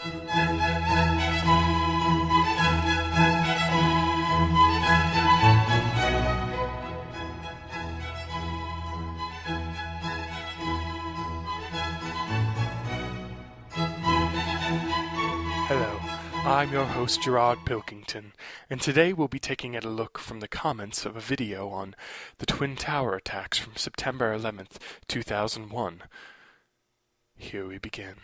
Hello, I'm your host Gerard Pilkington, and today we'll be taking a look from the comments of a video on the Twin Tower attacks from September 11th, 2001. Here we begin.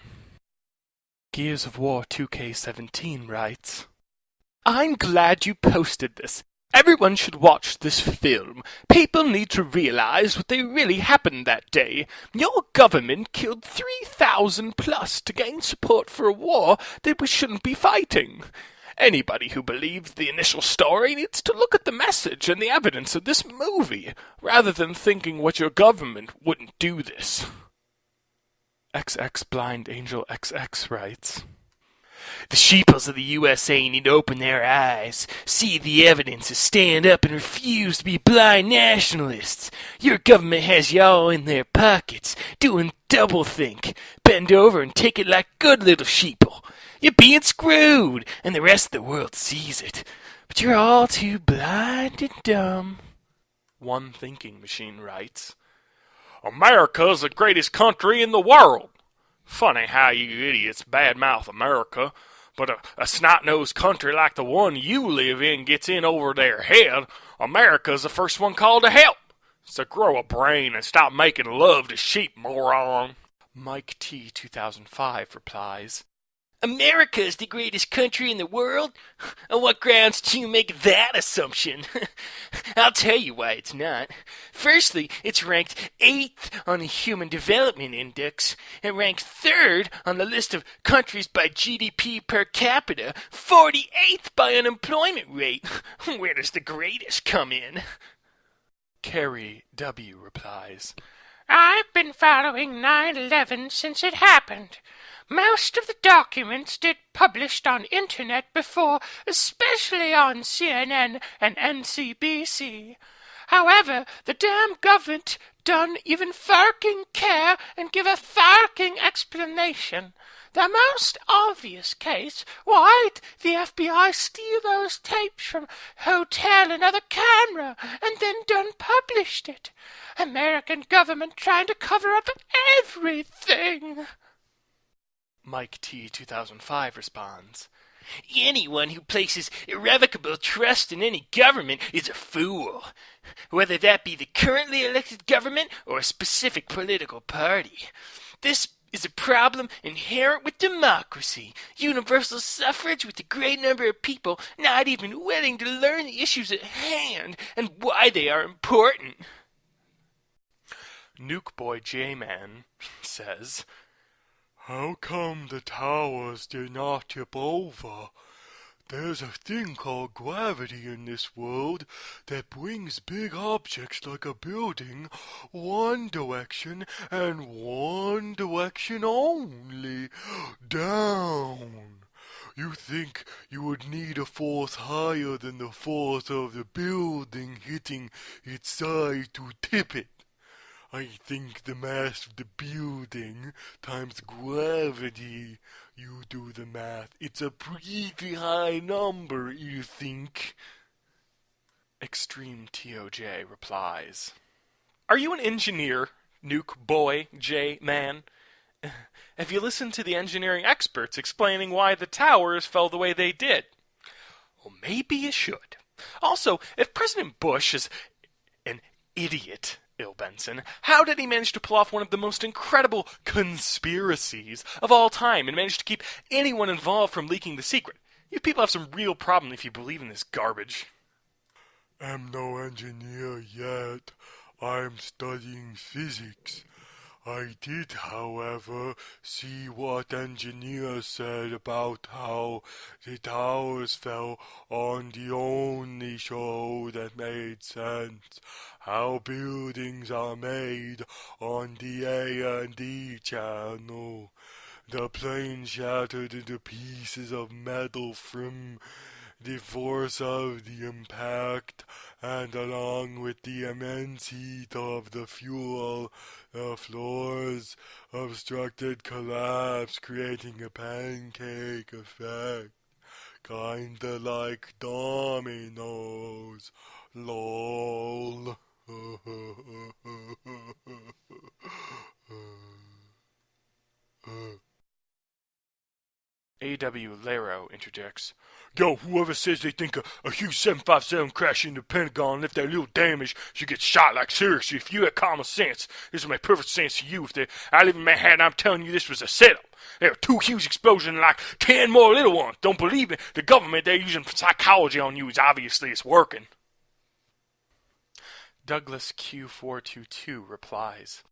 Gears of War 2K17 writes, I'm glad you posted this. Everyone should watch this film. People need to realize what they really happened that day. Your government killed 3,000 plus to gain support for a war that we shouldn't be fighting. Anybody who believes the initial story needs to look at the message and the evidence of this movie, rather than thinking what your government wouldn't do this. XX Blind Angel XX writes, the sheeples of the USA need to open their eyes, see the evidence, and stand up and refuse to be blind nationalists. Your government has y'all in their pockets, doing doublethink. Bend over and take it like good little sheeple. You're being screwed, and the rest of the world sees it. But you're all too blind and dumb. One thinking machine writes, America's the greatest country in the world. Funny how you idiots badmouth America, but a snot-nosed country like the one you live in gets in over their head. America's the first one called to help. So grow a brain and stop making love to sheep, moron. Mike T. 2005 replies, America is the greatest country in the world? On what grounds do you make that assumption? I'll tell you why it's not. Firstly, it's ranked 8th on the Human Development Index, and ranked 3rd on the list of countries by GDP per capita, 48th by unemployment rate. Where does the greatest come in? Carrie W. replies, I've been following 9/11 since it happened. Most of the documents did published on internet before, especially on CNN and NCBC. However, the damn government done even fucking care and give a fucking explanation. The most obvious case, why'd the FBI steal those tapes from hotel another camera and then done published it? American government trying to cover up everything. Mike T. 2005 responds, Anyone who places irrevocable trust in any government is a fool, whether that be the currently elected government or a specific political party. This is a problem inherent with democracy, universal suffrage with a great number of people not even willing to learn the issues at hand and why they are important. Nuke Boy J-Man says, How come the towers did not tip over? There's a thing called gravity in this world that brings big objects like a building one direction and one direction only, down. You think you would need a force higher than the force of the building hitting its side to tip it. I think the mass of the building times gravity. You do the math. It's a pretty high number, you think? Extreme TOJ replies, Are you an engineer, Nuke Boy J-Man? Have you listened to the engineering experts explaining why the towers fell the way they did? Well, maybe you should. Also, if President Bush is an idiot, Bill Benson, how did he manage to pull off one of the most incredible conspiracies of all time and manage to keep anyone involved from leaking the secret? You people have some real problem if you believe in this garbage. I'm no engineer yet. I'm studying physics. I did, however, see what engineers said about how the towers fell on the only show that made sense. How buildings are made on the A&E channel. The plane shattered into pieces of metal from the force of the impact, and along with the immense heat of the fuel, the floors obstructed collapse, creating a pancake effect. Kinda like dominoes. LOL. A.W. Laro interjects. Yo, whoever says they think a huge 757 crash into the Pentagon and left that little damage should get shot, like seriously, if you had common sense, this would make perfect sense to you. I live in Manhattan, I'm telling you this was a setup. There are 2 huge explosions and like 10 more little ones. Don't believe it. The government, they're using psychology on you. Obviously it's working. Douglas Q422 replies.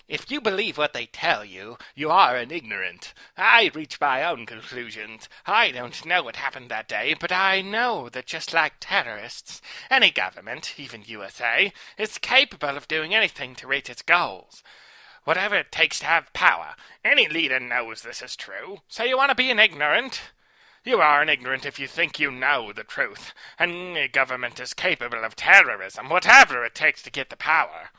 If you believe what they tell you, you are an ignorant. I reach my own conclusions. I don't know what happened that day, but I know that just like terrorists, any government, even USA, is capable of doing anything to reach its goals. Whatever it takes to have power. Any leader knows this is true. So you want to be an ignorant? You are an ignorant if you think you know the truth. Any government is capable of terrorism, whatever it takes to get the power.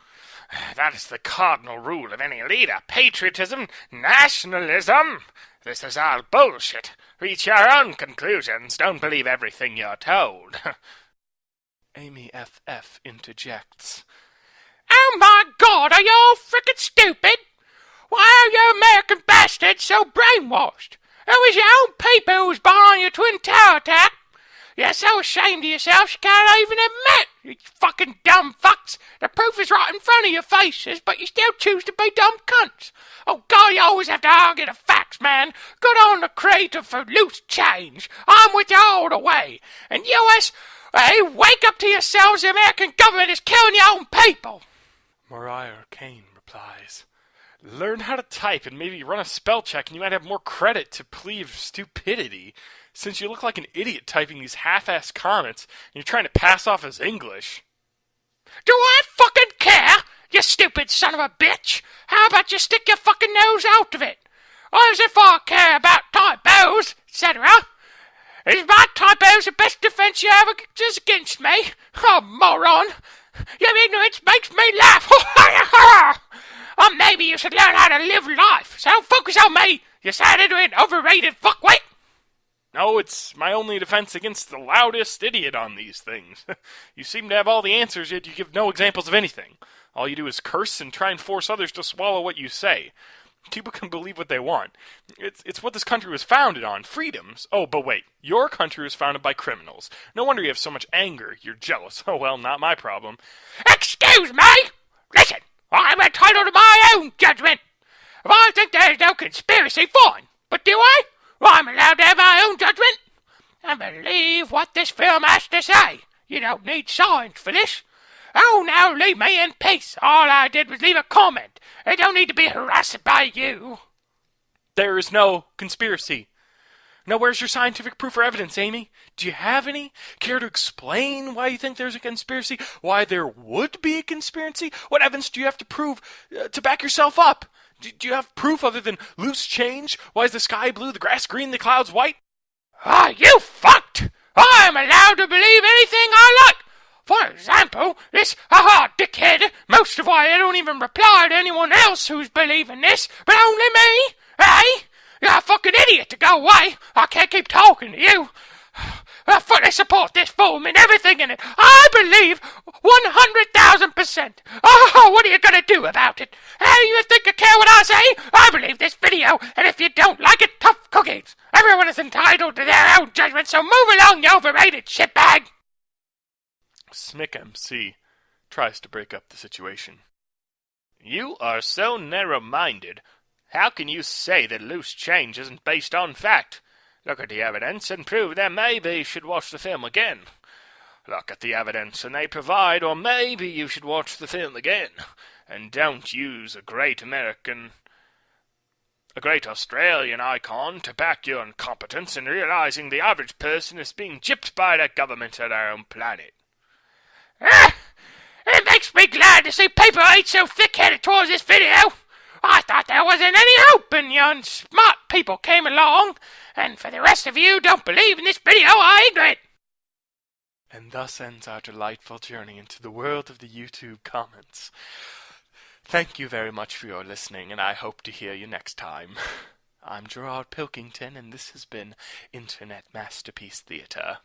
That is the cardinal rule of any leader. Patriotism, nationalism. This is all bullshit. Reach your own conclusions. Don't believe everything you're told. Amy F.F. interjects. Oh my God, are you all frickin' stupid? Why are you American bastards so brainwashed? It was your own people who was behind your Twin Tower attack. You're so ashamed of yourselves you can't even admit, you fucking dumb fucks. The proof is right in front of your faces, but you still choose to be dumb cunts. Oh God, you always have to argue the facts, man. Good on the creator for loose change. I'm with you all the way. And US, hey, wake up to yourselves. The American government is killing your own people. Mariah Kane replies. Learn how to type and maybe run a spell check and you might have more credit to plea of stupidity, since you look like an idiot typing these half-assed comments and you're trying to pass off as English. Do I fucking care, you stupid son of a bitch? How about you stick your fucking nose out of it? As if I care about typos, etc. Is my typos the best defense you ever is against me? Oh, moron. Your ignorance makes me laugh. Or maybe you should learn how to live life, so don't focus on me, you sad, ignorant, overrated fuckwit. No, it's my only defense against the loudest idiot on these things. You seem to have all the answers, yet you give no examples of anything. All you do is curse and try and force others to swallow what you say. People can believe what they want. It's what this country was founded on, freedoms. Oh, but wait, your country was founded by criminals. No wonder you have so much anger. You're jealous. Oh, well, not my problem. Excuse me! Listen, I'm entitled to my own judgment. If I think there's no conspiracy, fine. But do I? I'm allowed to have my own judgment. And believe what this film has to say. You don't need science for this. Oh, now leave me in peace. All I did was leave a comment. I don't need to be harassed by you. There is no conspiracy. Now, where's your scientific proof or evidence, Amy? Do you have any? Care to explain why you think there's a conspiracy? Why there would be a conspiracy? What evidence do you have to prove to back yourself up? Do you have proof other than loose change? Why is the sky blue, the grass green, the clouds white? Are you fucked? I'm allowed to believe anything I like. For example, this dickhead, most of why I don't even reply to anyone else who's believing this, but only me. Hey? You're a fucking idiot to go away. I can't keep talking to you. I fully support this film and everything in it. I believe 100,000%. Oh, what are you gonna do about it? Hey, you think I care what I say? I believe this video, and if you don't like it, tough cookies. Everyone is entitled to their own judgment, so move along, you overrated shitbag. Smick MC tries to break up the situation. You are so narrow-minded. How can you say that loose change isn't based on fact? Look at the evidence and prove that maybe you should watch the film again. Look at the evidence and they provide, or maybe you should watch the film again. And don't use a great Australian icon to back your incompetence in realizing the average person is being gypped by the government of our own planet. It makes me glad to see people ain't so thick-headed towards this video. I thought there wasn't any hope, and you smart people came along, and for the rest of you who don't believe in this video are ignorant. And thus ends our delightful journey into the world of the YouTube comments. Thank you very much for your listening, and I hope to hear you next time. I'm Gerard Pilkington, and this has been Internet Masterpiece Theatre.